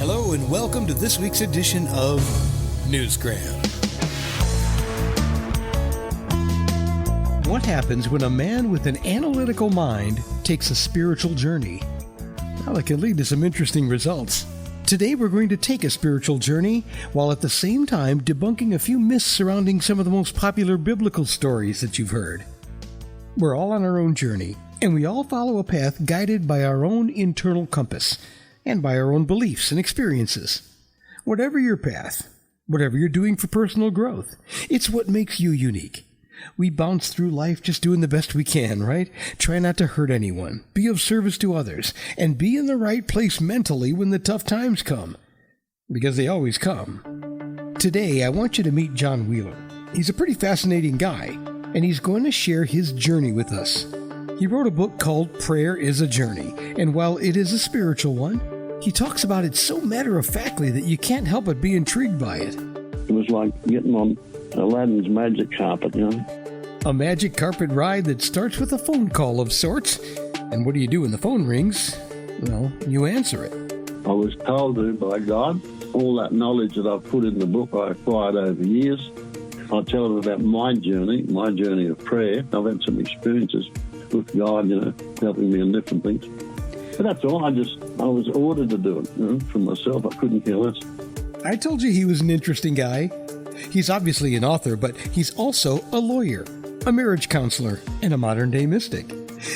Hello and welcome to this week's edition of Newsgram. What happens when a man with an analytical mind takes a spiritual journey? Well, it can lead to some interesting results. Today we're going to take a spiritual journey while at the same time debunking a few myths surrounding some of the most popular biblical stories that you've heard. We're all on our own journey, and we all follow a path guided by our own internal compass and by our own beliefs and experiences. Whatever your path, whatever you're doing for personal growth, it's what makes you unique. We bounce through life just doing the best we can, right? Try not to hurt anyone, be of service to others, and be in the right place mentally when the tough times come. Because they always come. Today, I want you to meet John Wheeler. He's a pretty fascinating guy, and he's going to share his journey with us. He wrote a book called Prayer is a Journey, and while it is a spiritual one, he talks about it so matter-of-factly that you can't help but be intrigued by it. It was like getting on Aladdin's magic carpet, you know. A magic carpet ride that starts with a phone call of sorts. And what do you do when the phone rings? Well, you answer it. I was told to by God. All that knowledge that I've put in the book I acquired over years. I tell them about my journey of prayer. I've had some experiences with God, helping me in different things. But that's all. I was ordered to do it, for myself. I couldn't care less. I told you he was an interesting guy. He's obviously an author, but he's also a lawyer, a marriage counselor, and a modern-day mystic.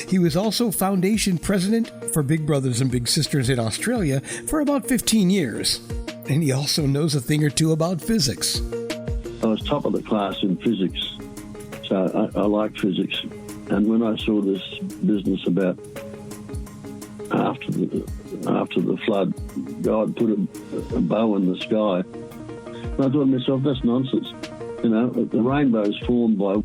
He was also foundation president for Big Brothers and Big Sisters in Australia for about 15 years. And he also knows a thing or two about physics. I was top of the class in physics, so I like physics. And when I saw this business about after the flood, God put a bow in the sky, and I thought to myself, that's nonsense. The rainbow is formed by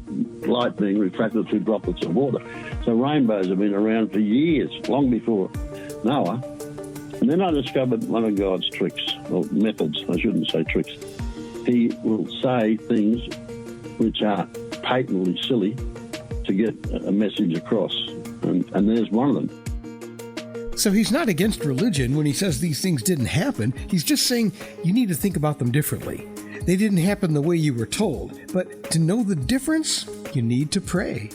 light being refracted through droplets of water. So rainbows have been around for years, long before Noah. And then I discovered one of God's tricks, or methods, I shouldn't say tricks. He will say things which are patently silly to get a message across. And there's one of them. So he's not against religion when he says these things didn't happen. He's just saying you need to think about them differently. They didn't happen the way you were told. But to know the difference, you need to pray.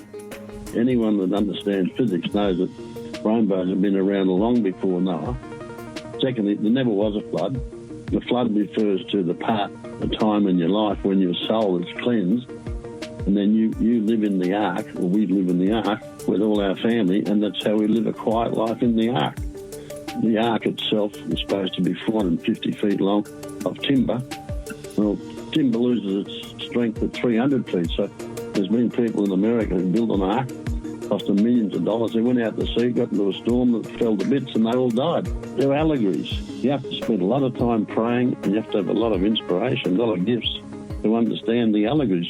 Anyone that understands physics knows that rainbows have been around long before Noah. Secondly, there never was a flood. The flood refers to the time in your life when your soul is cleansed, and then you live in the ark, or we live in the ark with all our family, and that's how we live a quiet life in the ark. The ark itself is supposed to be 450 feet long of timber. Well, timber loses its strength at 300 feet, so there's been people in America who built an ark, cost them millions of dollars. They went out to sea, got into a storm that fell to bits, and they all died. They're allegories. You have to spend a lot of time praying, and you have to have a lot of inspiration, a lot of gifts to understand the allegories.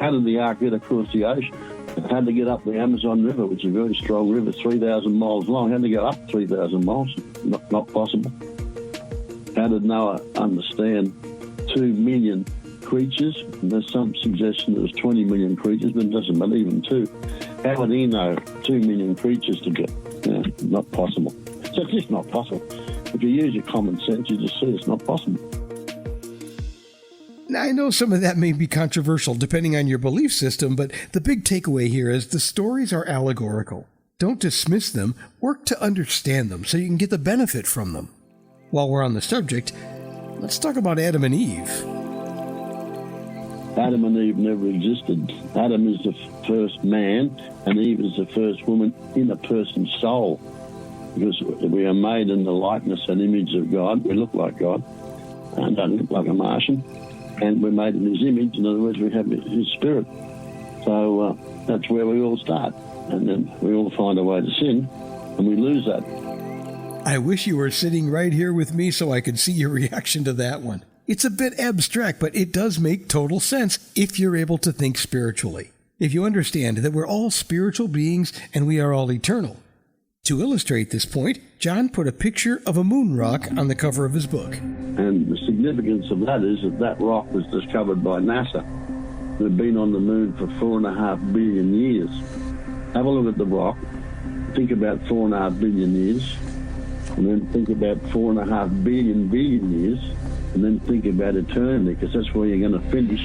How did the ark get across the ocean? It had to get up the Amazon River, which is a very strong river, 3,000 miles long. It had to go up 3,000 miles. Not possible. How did Noah understand 2 million creatures? There's some suggestion there was 20 million creatures, but it doesn't matter, even 2. How would he know 2 million creatures to get? Not possible. So it's just not possible. If you use your common sense, you just see it's not possible. Now, I know some of that may be controversial depending on your belief system, but the big takeaway here is the stories are allegorical. Don't dismiss them. Work to understand them so you can get the benefit from them. While we're on the subject, let's talk about Adam and Eve. Adam and Eve never existed. Adam is the first man, and Eve is the first woman in a person's soul. Because we are made in the likeness and image of God. We look like God, and don't look like a Martian. And we're made in his image. In other words, we have his spirit. So that's where we all start. And then we all find a way to sin, and we lose that. I wish you were sitting right here with me so I could see your reaction to that one. It's a bit abstract, but it does make total sense if you're able to think spiritually. If you understand that we're all spiritual beings and we are all eternal. To illustrate this point, John put a picture of a moon rock on the cover of his book. And the significance of that is that rock was discovered by NASA. They've been on the moon for 4.5 billion years. Have a look at the rock. Think about 4.5 billion years. and then think about 4.5 billion years, and then think about eternity, because that's where you're going to finish.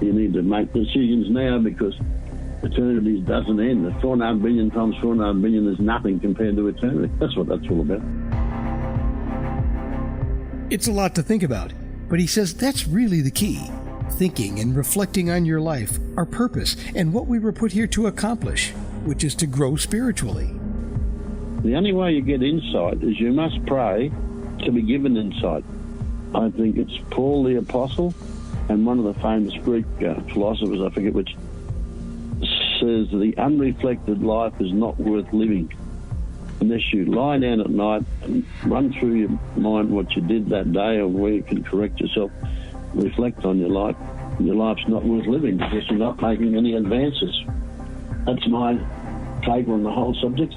You need to make decisions now, because eternity doesn't end. The 4.5 billion times 4.5 billion is nothing compared to eternity. That's what that's all about. It's a lot to think about, but he says that's really the key. Thinking and reflecting on your life, our purpose, and what we were put here to accomplish, which is to grow spiritually. The only way you get insight is you must pray to be given insight. I think it's Paul the Apostle and one of the famous Greek philosophers, I forget which, says the unreflected life is not worth living. Unless you lie down at night and run through your mind what you did that day or where you can correct yourself, reflect on your life's not worth living because you're not making any advances. That's my take on the whole subject.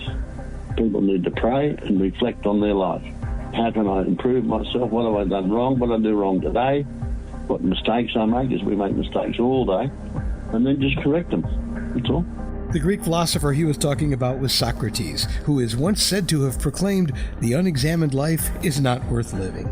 People need to pray and reflect on their life. How can I improve myself? What have I done wrong? What did I do wrong today? What mistakes I make, because we make mistakes all day, and then just correct them. That's all. The Greek philosopher he was talking about was Socrates, who is once said to have proclaimed, "The unexamined life is not worth living."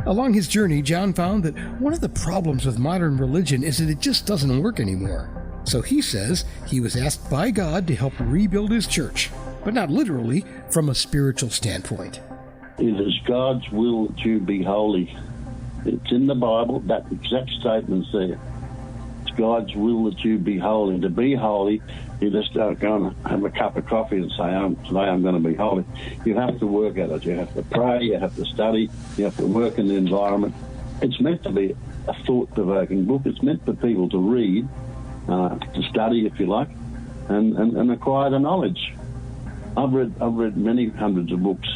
Along his journey, John found that one of the problems with modern religion is that it just doesn't work anymore. So he says he was asked by God to help rebuild his church, but not literally, from a spiritual standpoint. It is God's will that you be holy. It's in the Bible, that exact statement's there. It's God's will that you be holy. To be holy, you just don't go and have a cup of coffee and say, today I'm going to be holy. You have to work at it. You have to pray, you have to study, you have to work in the environment. It's meant to be a thought-provoking book. It's meant for people to read, to study, if you like, and acquire the knowledge. I've read many hundreds of books,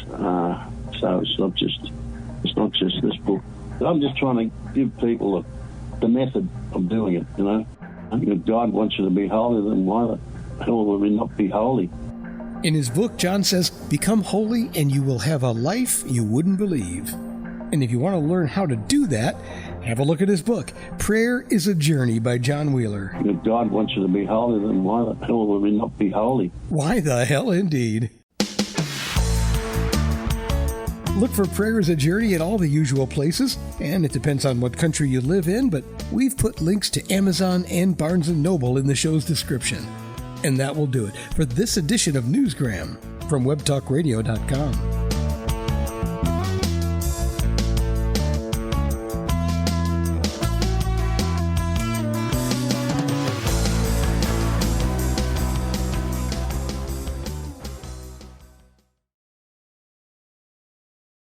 so it's not just this book. But I'm just trying to give people the method of doing it, you know. And if God wants you to be holy, then why the hell would we not be holy? In his book, John says, "Become holy and you will have a life you wouldn't believe." And if you want to learn how to do that, have a look at his book, Prayer is a Journey by John Wheeler. If God wants you to be holy, then why the hell would we not be holy? Why the hell indeed. Look for Prayer is a Journey at all the usual places, and it depends on what country you live in, but we've put links to Amazon and Barnes & Noble in the show's description. And that will do it for this edition of Newsgram from webtalkradio.com.